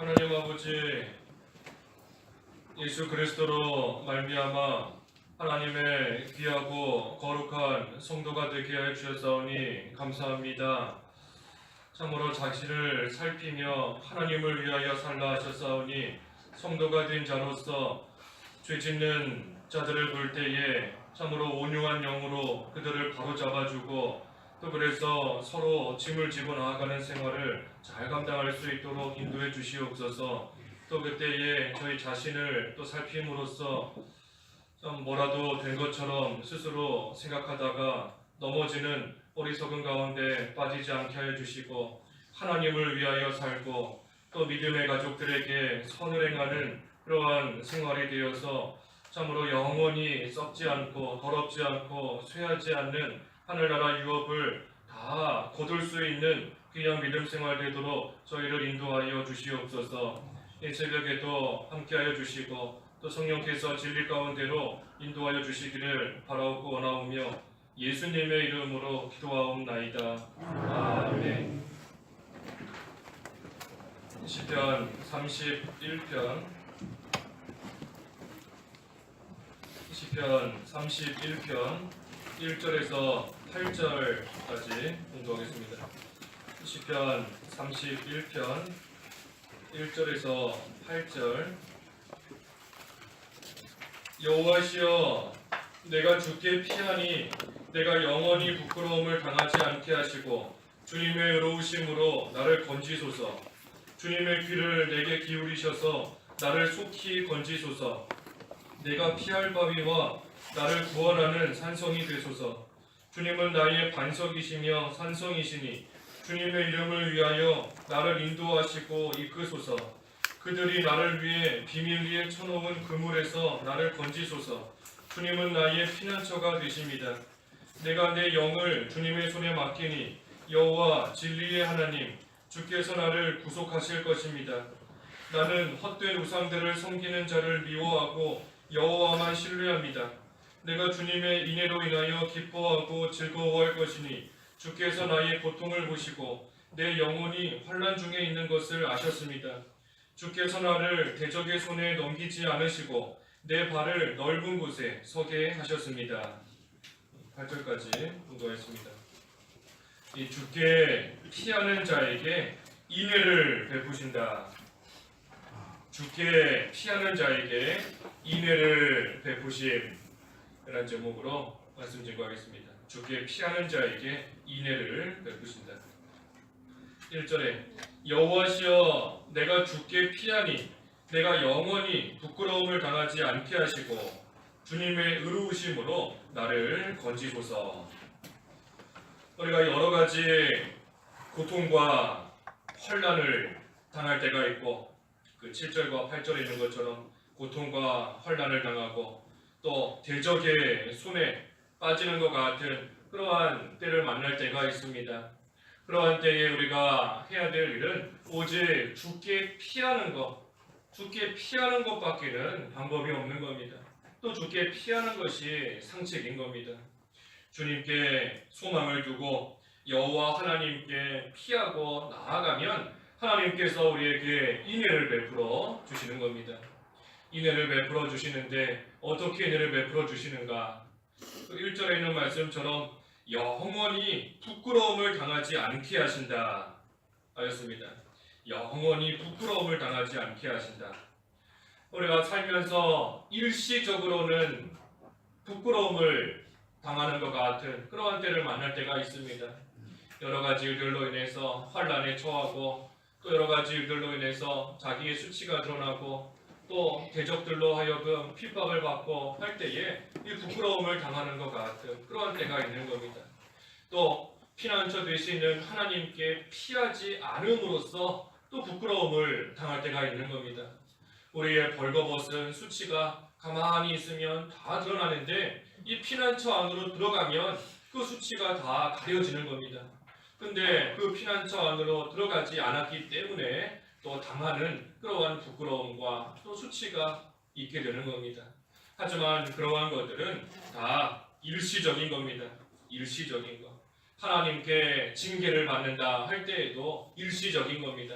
하나님 아버지, 예수 그리스도로 말미암아 하나님의 귀하고 거룩한 성도가 되게 하여 주셨사오니 감사합니다. 참으로 자신을 살피며 하나님을 위하여 살라 하셨사오니 성도가 된 자로서 죄짓는 자들을 볼 때에 참으로 온유한 영으로 그들을 바로잡아주고 또 그래서 서로 짐을 지고 나아가는 생활을 잘 감당할 수 있도록 인도해 주시옵소서. 또 그때에 저희 자신을 또 살핌으로써 좀 뭐라도 된 것처럼 스스로 생각하다가 넘어지는 어리석은 가운데 빠지지 않게 하여 주시고 하나님을 위하여 살고 또 믿음의 가족들에게 선을 행하는 그러한 생활이 되어서 참으로 영원히 썩지 않고 더럽지 않고 쇠하지 않는 하늘나라 유업을 다 거둘 수 있는 귀한 믿음 생활 되도록 저희를 인도하여 주시옵소서. 이 새벽에도 함께하여 주시고 또 성령께서 진리 가운데로 인도하여 주시기를 바라옵고 원하오며 예수님의 이름으로 기도하옵나이다. 아멘. 시편 31편 31편 1절에서 8절까지 공부하겠습니다. 시편 31편 1절에서 8절. 여호와시여, 내가 주께 피하니 내가 영원히 부끄러움을 당하지 않게 하시고 주님의 의로우심으로 나를 건지소서. 주님의 귀를 내게 기울이셔서 나를 속히 건지소서. 내가 피할 바위와 나를 구원하는 산성이 되소서. 주님은 나의 반석이시며 산성이시니 주님의 이름을 위하여 나를 인도하시고 이끄소서. 그들이 나를 위해 비밀리에 쳐놓은 그물에서 나를 건지소서. 주님은 나의 피난처가 되십니다. 내가 내 영을 주님의 손에 맡기니 여호와 진리의 하나님 주께서 나를 구속하실 것입니다. 나는 헛된 우상들을 섬기는 자를 미워하고 여호와만 신뢰합니다. 내가 주님의 인애로 인하여 기뻐하고 즐거워할 것이니 주께서 나의 고통을 보시고 내 영혼이 환난 중에 있는 것을 아셨습니다. 주께서 나를 대적의 손에 넘기지 않으시고 내 발을 넓은 곳에 서게 하셨습니다. 8절까지 공부하겠습니다. 이 주께 피하는 자에게 인애를 베푸신다. 주께 피하는 자에게 인애를 베푸심. 이런 제목으로 말씀 증거하겠습니다. 주께 피하는 자에게 인애를 베푸신다. 1절에 여호와시여, 내가 주께 피하니 내가 영원히 부끄러움을 당하지 않게 하시고 주님의 의로우심으로 나를 건지소서. 우리가 여러 가지 고통과 환난을 당할 때가 있고 그 7절과 8절에 있는 것처럼 고통과 환난을 당하고 또 대적의 손에 빠지는 것 같은 그러한 때를 만날 때가 있습니다. 그러한 때에 우리가 해야 될 일은 오직 주께 피하는 것, 주께 피하는 것밖에는 방법이 없는 겁니다. 또 주께 피하는 것이 상책인 겁니다. 주님께 소망을 두고 여호와 하나님께 피하고 나아가면 하나님께서 우리에게 인애를 베풀어 주시는 겁니다. 인애를 베풀어 주시는데 어떻게 인애를 베풀어 주시는가? 1절에 있는 말씀처럼 영원히 부끄러움을 당하지 않게 하신다 하였습니다. 영원히 부끄러움을 당하지 않게 하신다. 우리가 살면서 일시적으로는 부끄러움을 당하는 것 같은 그러한 때를 만날 때가 있습니다. 여러 가지 일들로 인해서 환난에 처하고 또 여러 가지 일들로 인해서 자기의 수치가 드러나고 또 대적들로 하여금 핍박을 받고 할 때에 이 부끄러움을 당하는 것 같은 그러한 때가 있는 겁니다. 또 피난처 되시는 하나님께 피하지 않음으로써 또 부끄러움을 당할 때가 있는 겁니다. 우리의 벌거벗은 수치가 가만히 있으면 다 드러나는데 이 피난처 안으로 들어가면 그 수치가 다 가려지는 겁니다. 근데 그 피난처 안으로 들어가지 않았기 때문에 또 당하는 그러한 부끄러움과 또 수치가 있게 되는 겁니다. 하지만 그러한 것들은 다 일시적인 겁니다. 일시적인 것. 하나님께 징계를 받는다 할 때에도 일시적인 겁니다.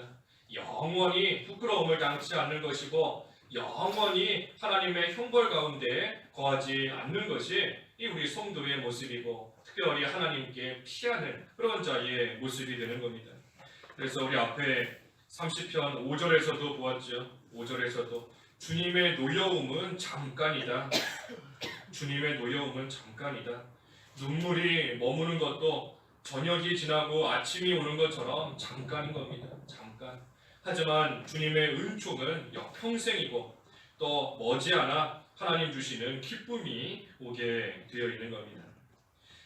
영원히 부끄러움을 당치 않는 것이고 영원히 하나님의 형벌 가운데 거하지 않는 것이 이 우리 성도의 모습이고 특별히 하나님께 피하는 그런 자의 모습이 되는 겁니다. 그래서 우리 앞에 30편 5절에서도 보았죠. 5절에서도 주님의 노여움은 잠깐이다. 주님의 노여움은 잠깐이다. 눈물이 머무는 것도 저녁이 지나고 아침이 오는 것처럼 잠깐인 겁니다. 잠깐. 하지만 주님의 은총은 영평생이고 또 머지않아 하나님 주시는 기쁨이 오게 되어 있는 겁니다.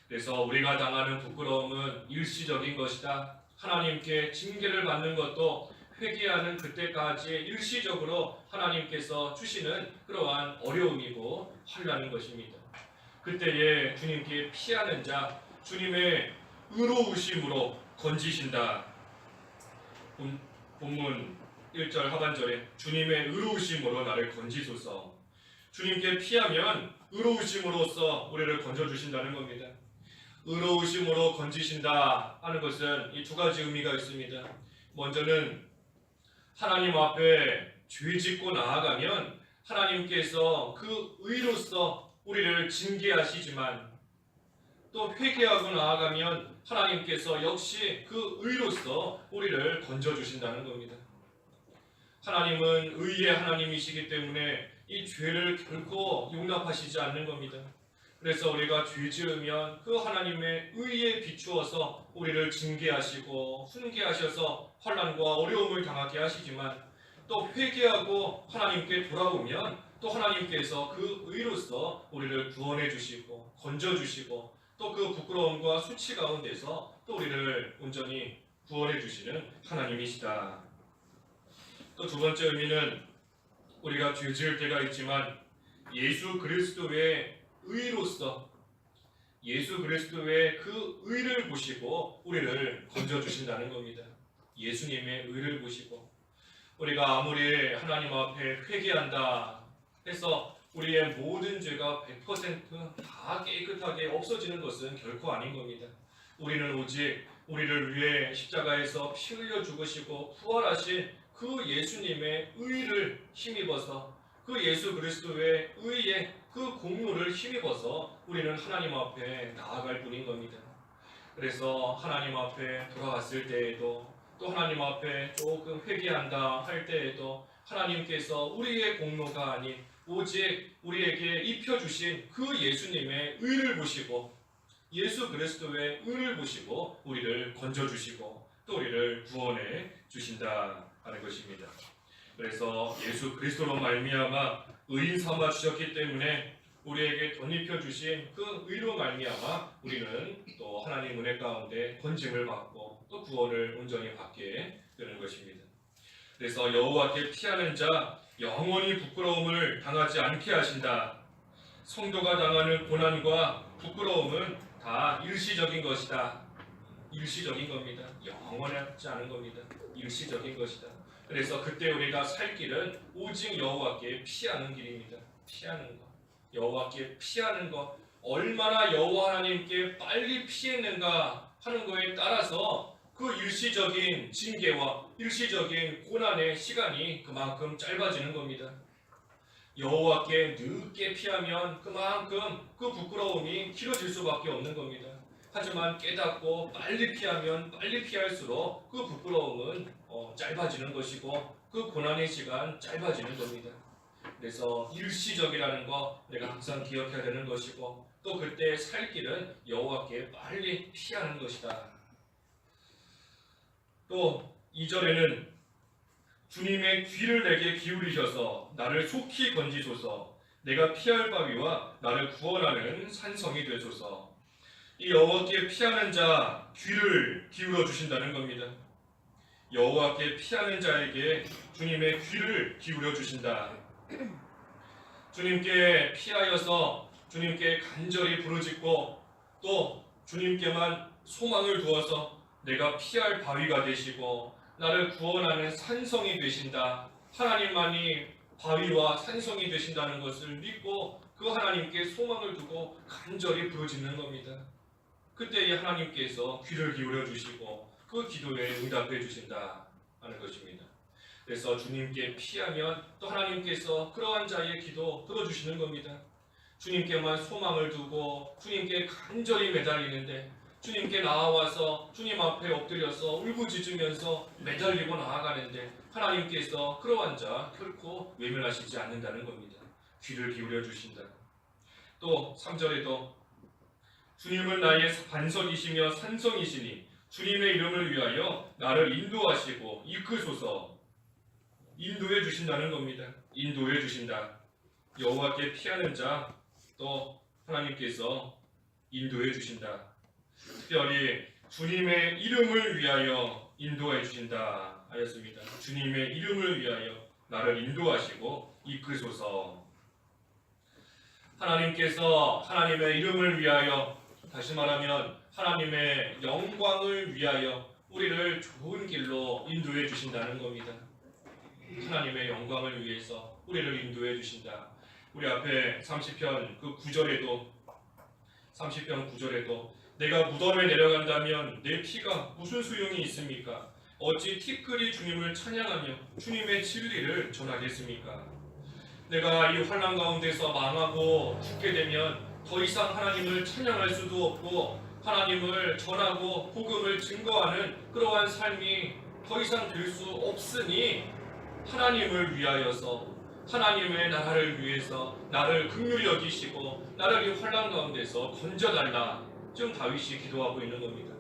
그래서 우리가 당하는 부끄러움은 일시적인 것이다. 하나님께 징계를 받는 것도 회개하는 그때까지 일시적으로 하나님께서 주시는 그러한 어려움이고 환난인 것입니다. 그때에 주님께 피하는 자, 주님의 의로우심으로 건지신다. 본문 1절 하반절에 주님의 의로우심으로 나를 건지소서. 주님께 피하면 의로우심으로써 우리를 건져주신다는 겁니다. 의로우심으로 건지신다 하는 것은 이 두 가지 의미가 있습니다. 먼저는 하나님 앞에 죄짓고 나아가면 하나님께서 그 의로써 우리를 징계하시지만 또 회개하고 나아가면 하나님께서 역시 그 의로써 우리를 건져주신다는 겁니다. 하나님은 의의 하나님이시기 때문에 이 죄를 결코 용납하시지 않는 겁니다. 그래서 우리가 죄 지으면 그 하나님의 의에 비추어서 우리를 징계하시고 훈계하셔서 환난과 어려움을 당하게 하시지만 또 회개하고 하나님께 돌아오면 또 하나님께서 그 의로써 우리를 구원해 주시고 건져 주시고 또 그 부끄러움과 수치 가운데서 또 우리를 온전히 구원해 주시는 하나님이시다. 또 두 번째 의미는 우리가 죄 지을 때가 있지만 예수 그리스도의 의로서 예수 그리스도의 그 의를 보시고 우리를 건져 주신다는 겁니다. 예수님의 의를 보시고 우리가 아무리 하나님 앞에 회개한다 해서 우리의 모든 죄가 100%다 깨끗하게 없어지는 것은 결코 아닌 겁니다. 우리는 오직 우리를 위해 십자가에서 피 흘려 죽으시고 부활하신 그 예수님의 의를 힘입어서 그 예수 그리스도의 의에 그 공로를 힘입어서 우리는 하나님 앞에 나아갈 뿐인 겁니다. 그래서 하나님 앞에 돌아왔을 때에도 또 하나님 앞에 조금 회개한다 할 때에도 하나님께서 우리의 공로가 아닌 오직 우리에게 입혀주신 그 예수님의 의를 보시고 예수 그리스도의 의를 보시고 우리를 건져주시고 또 우리를 구원해 주신다 하는 것입니다. 그래서 예수 그리스도로 말미암아 의인 삼아 주셨기 때문에 우리에게 덧입혀 주신 그 의로 말미암아 우리는 또 하나님 은혜 가운데 건짐을 받고 또 구원을 온전히 받게 되는 것입니다. 그래서 여호와께 피하는 자 영원히 부끄러움을 당하지 않게 하신다. 성도가 당하는 고난과 부끄러움은 다 일시적인 것이다. 일시적인 겁니다. 영원하지 않은 겁니다. 일시적인 것이다. 그래서 그때 우리가 살 길은 오직 여호와께 피하는 길입니다. 피하는 것. 여호와께 피하는 것. 얼마나 여호와 하나님께 빨리 피했는가 하는 것에 따라서 그 일시적인 징계와 일시적인 고난의 시간이 그만큼 짧아지는 겁니다. 여호와께 늦게 피하면 그만큼 그 부끄러움이 길어질 수밖에 없는 겁니다. 하지만 깨닫고 빨리 피하면 빨리 피할수록 그 부끄러움은 짧아지는 것이고 그 고난의 시간 짧아지는 겁니다. 그래서 일시적이라는 거 내가 항상 기억해야 되는 것이고 또 그때 살 길은 여호와께 빨리 피하는 것이다. 또 2절에는 주님의 귀를 내게 기울이셔서 나를 속히 건지소서. 내가 피할 바위와 나를 구원하는 산성이 되소서. 이 여호와께 피하는 자 귀를 기울여 주신다는 겁니다. 여호와께 피하는 자에게 주님의 귀를 기울여 주신다. 주님께 피하여서 주님께 간절히 부르짖고 또 주님께만 소망을 두어서 내가 피할 바위가 되시고 나를 구원하는 산성이 되신다. 하나님만이 바위와 산성이 되신다는 것을 믿고 그 하나님께 소망을 두고 간절히 부르짖는 겁니다. 그때 하나님께서 귀를 기울여 주시고 그 기도에 응답해 주신다 하는 것입니다. 그래서 주님께 피하면 또 하나님께서 그러한 자의 기도 들어주시는 겁니다. 주님께만 소망을 두고 주님께 간절히 매달리는데 주님께 나와서 주님 앞에 엎드려서 울부짖으면서 매달리고 나아가는데 하나님께서 그러한 자 결코 외면하시지 않는다는 겁니다. 귀를 기울여 주신다. 또 3절에도 주님은 나의 반석이시며 산성이시니 주님의 이름을 위하여 나를 인도하시고 이끄소서. 인도해 주신다는 겁니다. 인도해 주신다. 여호와께 피하는 자 또 하나님께서 인도해 주신다. 특별히 주님의 이름을 위하여 인도해 주신다 하였습니다. 주님의 이름을 위하여 나를 인도하시고 이끄소서. 하나님께서 하나님의 이름을 위하여, 다시 말하면 하나님의 영광을 위하여 우리를 좋은 길로 인도해 주신다는 겁니다. 하나님의 영광을 위해서 우리를 인도해 주신다. 우리 앞에 30편 그 9절에도 30편 9절에도 내가 무덤에 내려간다면 내 피가 무슨 소용이 있습니까? 어찌 티끌이 주님을 찬양하며 주님의 진리를 전하겠습니까? 내가 이 환난 가운데서 망하고 죽게 되면 더 이상 하나님을 찬양할 수도 없고 하나님을 전하고 복음을 증거하는 그러한 삶이 더 이상 될 수 없으니 하나님을 위하여서 하나님의 나라를 위해서 나를 긍휼히 여기시고 나를 이 환난 가운데서 건져달라. 지금 다윗이 기도하고 있는 겁니다.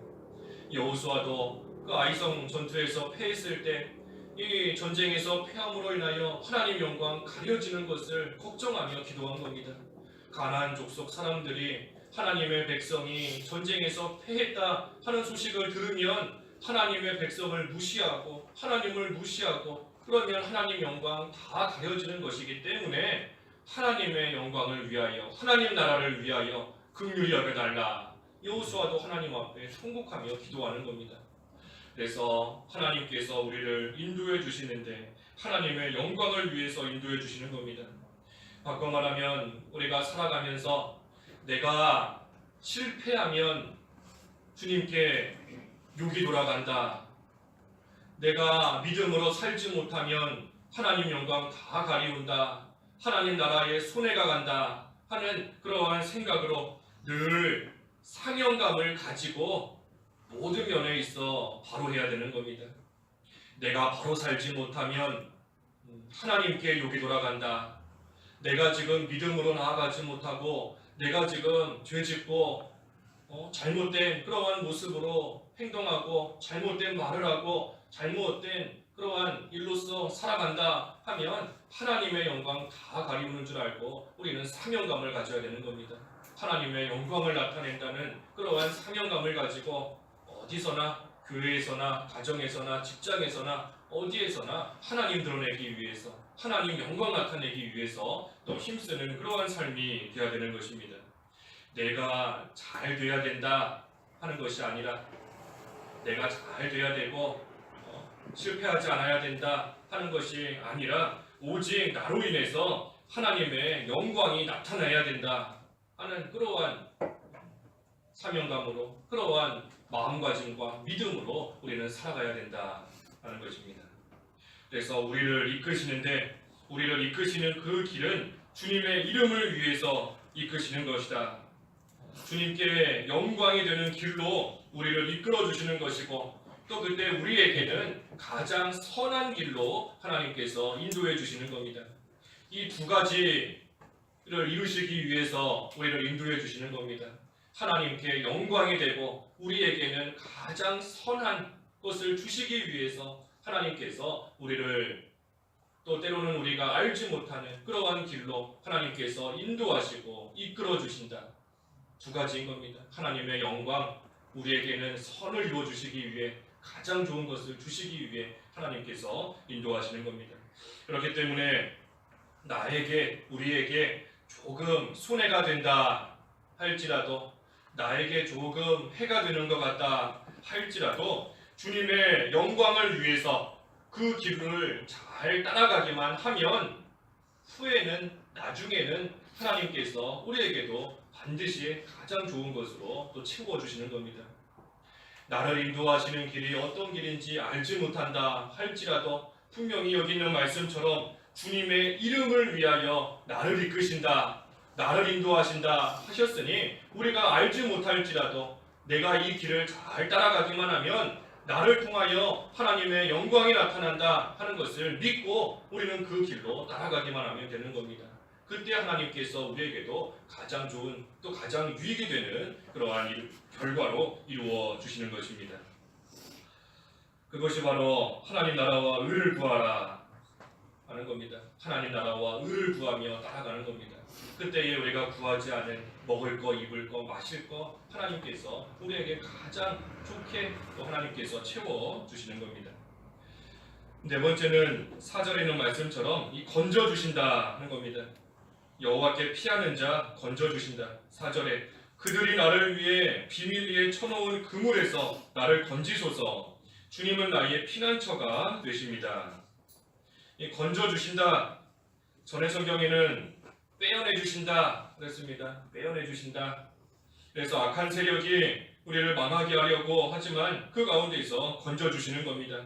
여호수아도 그 아이성 전투에서 패했을 때 이 전쟁에서 패함으로 인하여 하나님 영광 가려지는 것을 걱정하며 기도한 겁니다. 가나안 족속 사람들이 하나님의 백성이 전쟁에서 패했다 하는 소식을 들으면 하나님의 백성을 무시하고 하나님을 무시하고 그러면 하나님 영광 다 가려지는 것이기 때문에 하나님의 영광을 위하여 하나님 나라를 위하여 긍휼히 여겨달라. 여호수아도 하나님 앞에 통곡하며 기도하는 겁니다. 그래서 하나님께서 우리를 인도해 주시는데 하나님의 영광을 위해서 인도해 주시는 겁니다. 바꿔 말하면 우리가 살아가면서 내가 실패하면 주님께 욕이 돌아간다. 내가 믿음으로 살지 못하면 하나님 영광 다 가리운다. 하나님 나라에 손해가 간다 하는 그러한 생각으로 늘 사명감을 가지고 모든 면에 있어 바로 해야 되는 겁니다. 내가 바로 살지 못하면 하나님께 욕이 돌아간다. 내가 지금 믿음으로 나아가지 못하고 내가 지금 죄짓고 잘못된 그러한 모습으로 행동하고 잘못된 말을 하고 잘못된 그러한 일로서 살아간다 하면 하나님의 영광 다 가리우는 줄 알고 우리는 사명감을 가져야 되는 겁니다. 하나님의 영광을 나타낸다는 그러한 사명감을 가지고 어디서나 교회에서나 가정에서나 직장에서나 어디에서나 하나님 드러내기 위해서 하나님 영광 나타내기 위해서 또 힘쓰는 그러한 삶이 되어야 되는 것입니다. 내가 잘 돼야 된다 하는 것이 아니라 내가 잘 돼야 되고 실패하지 않아야 된다 하는 것이 아니라 오직 나로 인해서 하나님의 영광이 나타나야 된다 하는 그러한 사명감으로 그러한 마음가짐과 믿음으로 우리는 살아가야 된다 하는 것입니다. 그래서 우리를 이끄시는 그 길은 주님의 이름을 위해서 이끄시는 것이다. 주님께 영광이 되는 길로 우리를 이끌어 주시는 것이고 또 그때 우리에게는 가장 선한 길로 하나님께서 인도해 주시는 겁니다. 이 두 가지를 이루시기 위해서 우리를 인도해 주시는 겁니다. 하나님께 영광이 되고 우리에게는 가장 선한 것을 주시기 위해서 하나님께서 우리를 또 때로는 우리가 알지 못하는 그러한 길로 하나님께서 인도하시고 이끌어 주신다. 두 가지인 겁니다. 하나님의 영광, 우리에게는 선을 이루어 주시기 위해 가장 좋은 것을 주시기 위해 하나님께서 인도하시는 겁니다. 그렇기 때문에 우리에게 조금 손해가 된다 할지라도 나에게 조금 해가 되는 것 같다 할지라도 주님의 영광을 위해서 그 길을 잘 따라가기만 하면 나중에는 하나님께서 우리에게도 반드시 가장 좋은 것으로 또 채워주시는 겁니다. 나를 인도하시는 길이 어떤 길인지 알지 못한다 할지라도 분명히 여기 있는 말씀처럼 주님의 이름을 위하여 나를 이끄신다, 나를 인도하신다 하셨으니 우리가 알지 못할지라도 내가 이 길을 잘 따라가기만 하면 나를 통하여 하나님의 영광이 나타난다 하는 것을 믿고 우리는 그 길로 따라가기만 하면 되는 겁니다. 그때 하나님께서 우리에게도 가장 좋은 또 가장 유익이 되는 그러한 결과로 이루어 주시는 것입니다. 그것이 바로 하나님 나라와 의를 구하라 하는 겁니다. 하나님 나라와 의를 구하며 따라가는 겁니다. 그때에 우리가 구하지 않은 먹을 거, 입을 거, 마실 거 하나님께서 우리에게 가장 좋게 또 하나님께서 채워 주시는 겁니다. 네 번째는 4절에 있는 말씀처럼 이 건져 주신다 하는 겁니다. 여호와께 피하는 자 건져 주신다. 4절에 그들이 나를 위해 비밀리에 쳐놓은 그물에서 나를 건지소서. 주님은 나의 피난처가 되십니다. 이 건져 주신다. 전의 성경에는 빼어내 주신다 그랬습니다. 빼어내 주신다. 그래서 악한 세력이 우리를 망하게 하려고 하지만 그 가운데서 건져 주시는 겁니다.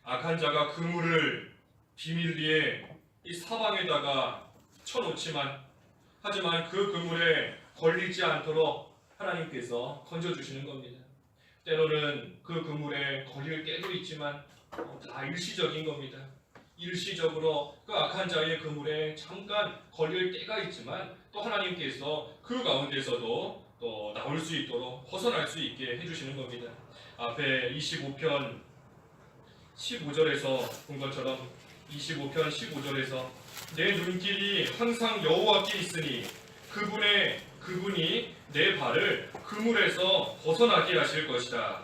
악한 자가 그물을 비밀리에 이 사방에다가 쳐놓지만 하지만 그 그물에 걸리지 않도록 하나님께서 건져 주시는 겁니다. 때로는 그 그물에 걸릴 때도 있지만 다 일시적인 겁니다. 일시적으로 그 악한 자의 그물에 잠깐 걸릴 때가 있지만 또 하나님께서 그 가운데서도 또 나올 수 있도록 벗어날 수 있게 해주시는 겁니다. 앞에 25편 15절에서 본 것처럼 25편 15절에서 내 눈길이 항상 여호와께 있으니 그분이 내 발을 그물에서 벗어나게 하실 것이다.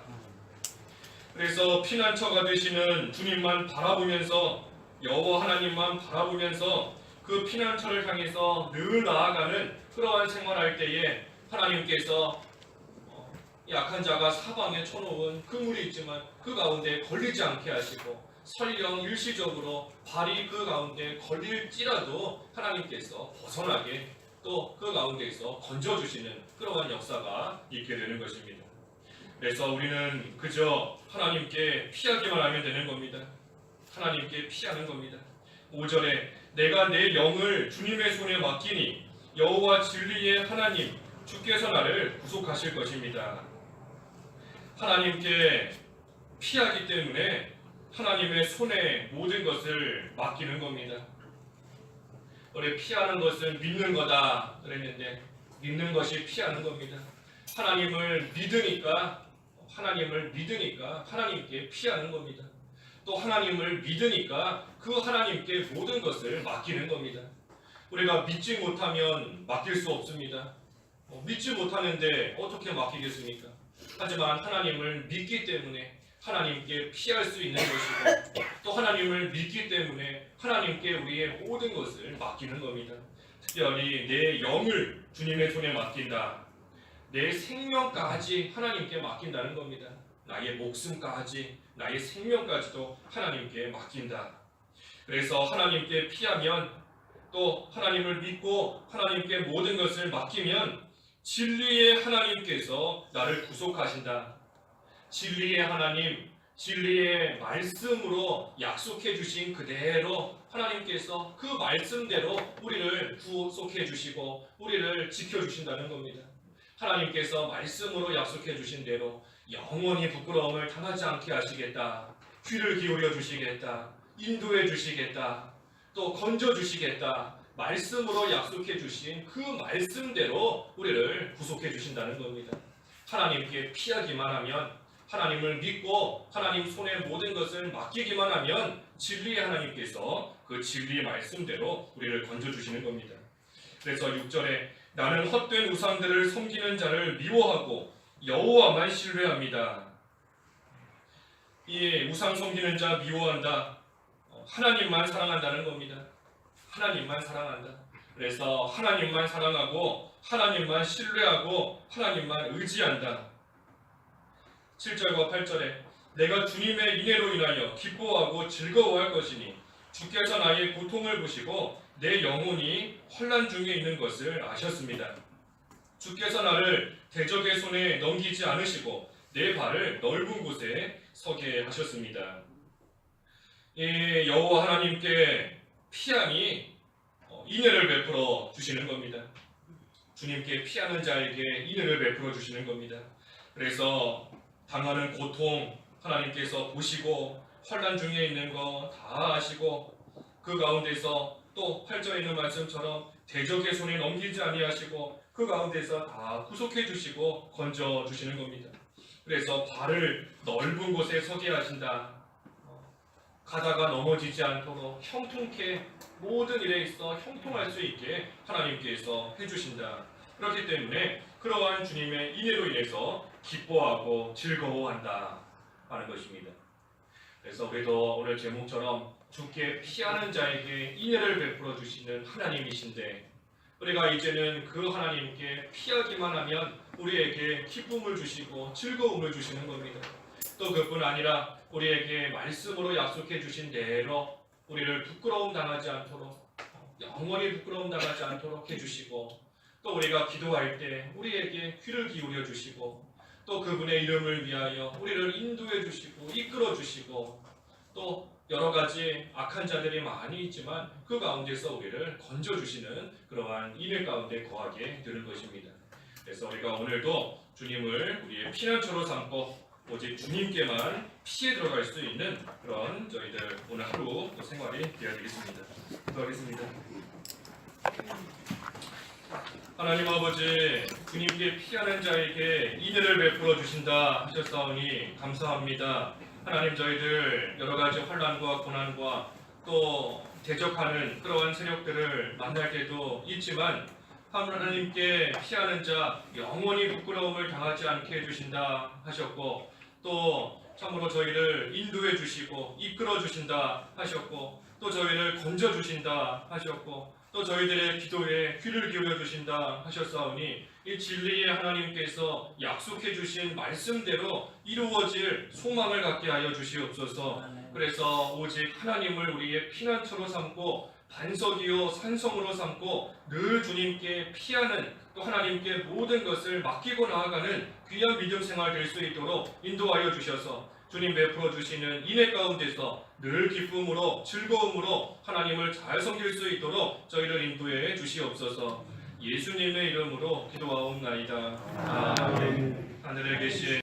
그래서 피난처가 되시는 주님만 바라보면서 여호와 하나님만 바라보면서 그 피난처를 향해서 늘 나아가는 그러한 생활할 때에 하나님께서 약한 자가 사방에 쳐놓은 그물이 있지만 그 가운데 걸리지 않게 하시고 설령 일시적으로 발이 그 가운데 걸릴지라도 하나님께서 벗어나게 또 그 가운데에서 건져주시는 그러한 역사가 있게 되는 것입니다. 그래서 우리는 그저 하나님께 피하기만 하면 되는 겁니다. 하나님께 피하는 겁니다. 5절에 내가 내 영을 주님의 손에 맡기니 여호와 진리의 하나님 주께서 나를 구속하실 것입니다. 하나님께 피하기 때문에 하나님의 손에 모든 것을 맡기는 겁니다. 우리 피하는 것은 믿는 거다 그랬는데 믿는 것이 피하는 겁니다. 하나님을 믿으니까 하나님께 피하는 겁니다. 또 하나님을 믿으니까 그 하나님께 모든 것을 맡기는 겁니다. 우리가 믿지 못하면 맡길 수 없습니다. 믿지 못하는데 어떻게 맡기겠습니까? 하지만 하나님을 믿기 때문에 하나님께 피할 수 있는 것이고 또 하나님을 믿기 때문에 하나님께 우리의 모든 것을 맡기는 겁니다. 특별히 내 영을 주님의 손에 맡긴다. 내 생명까지 하나님께 맡긴다는 겁니다. 나의 목숨까지, 나의 생명까지도 하나님께 맡긴다. 그래서 하나님께 피하면 또 하나님을 믿고 하나님께 모든 것을 맡기면 진리의 하나님께서 나를 구속하신다. 진리의 하나님, 진리의 말씀으로 약속해 주신 그대로 하나님께서 그 말씀대로 우리를 구속해 주시고 우리를 지켜 주신다는 겁니다. 하나님께서 말씀으로 약속해 주신 대로 영원히 부끄러움을 당하지 않게 하시겠다. 귀를 기울여 주시겠다. 인도해 주시겠다. 또 건져 주시겠다. 말씀으로 약속해 주신 그 말씀대로 우리를 구속해 주신다는 겁니다. 하나님께 피하기만 하면, 하나님을 믿고 하나님 손에 모든 것을 맡기기만 하면 진리의 하나님께서 그 진리의 말씀대로 우리를 건져 주시는 겁니다. 그래서 6절에 나는 헛된 우상들을 섬기는 자를 미워하고 여호와만 신뢰합니다. 이 우상 섬기는 자 미워한다. 하나님만 사랑한다는 겁니다. 하나님만 사랑한다. 그래서 하나님만 사랑하고 하나님만 신뢰하고 하나님만 의지한다. 7절과 8절에 내가 주님의 인애로 인하여 기뻐하고 즐거워할 것이니 주께서 나의 고통을 보시고 내 영혼이 환난 중에 있는 것을 아셨습니다. 주께서 나를 대적의 손에 넘기지 않으시고 내 발을 넓은 곳에 서게 하셨습니다. 이 여호와 하나님께 피함이 인애를 베풀어 주시는 겁니다. 주님께 피하는 자에게 인애를 베풀어 주시는 겁니다. 그래서 당하는 고통 하나님께서 보시고 환난 중에 있는 거 다 아시고 그 가운데서 또 8절에 있는 말씀처럼 대적의 손에 넘기지 아니하시고 그 가운데서 다 구속해 주시고 건져 주시는 겁니다. 그래서 발을 넓은 곳에 서게 하신다. 가다가 넘어지지 않도록 형통케 모든 일에 있어 형통할 수 있게 하나님께서 해주신다. 그렇기 때문에 그러한 주님의 인애로 인해서 기뻐하고 즐거워한다 하는 것입니다. 그래서 우리도 오늘 제목처럼 주께 피하는 자에게 인애를 베풀어 주시는 하나님이신데 우리가 이제는 그 하나님께 피하기만 하면 우리에게 기쁨을 주시고 즐거움을 주시는 겁니다. 또 그뿐 아니라 우리에게 말씀으로 약속해 주신 대로 우리를 부끄러움 당하지 않도록 영원히 부끄러움 당하지 않도록 해주시고 또 우리가 기도할 때 우리에게 귀를 기울여 주시고 또 그분의 이름을 위하여 우리를 인도해 주시고 이끌어 주시고 또 여러 가지 악한 자들이 많이 있지만 그 가운데서 우리를 건져 주시는 그러한 인애 가운데 거하게 되는 것입니다. 그래서 우리가 오늘도 주님을 우리의 피난처로 삼고 오직 주님께만 피해 들어갈 수 있는 그런 저희들 오늘 하루 생활이 되어야 되겠습니다. 기도하겠습니다. 하나님 아버지, 주님께 피하는 자에게 인애를 베풀어 주신다 하셨사오니 감사합니다. 하나님, 저희들 여러 가지 환난과 고난과 또 대적하는 그러한 세력들을 만날 때도 있지만 하나님께 피하는 자 영원히 부끄러움을 당하지 않게 해주신다 하셨고 또 참으로 저희를 인도해 주시고 이끌어 주신다 하셨고 또 저희를 건져 주신다 하셨고 또 저희들의 기도에 귀를 기울여 주신다 하셨사오니 이 진리의 하나님께서 약속해 주신 말씀대로 이루어질 소망을 갖게 하여 주시옵소서. 그래서 오직 하나님을 우리의 피난처로 삼고 반석이요 산성으로 삼고 늘 주님께 피하는 또 하나님께 모든 것을 맡기고 나아가는 귀한 믿음 생활 될 수 있도록 인도하여 주셔서 주님 베풀어 주시는 인애 가운데서 늘 기쁨으로 즐거움으로 하나님을 잘 섬길 수 있도록 저희를 인도해 주시옵소서. 예수님의 이름으로 기도하옵나이다. 아멘. 하늘에 계신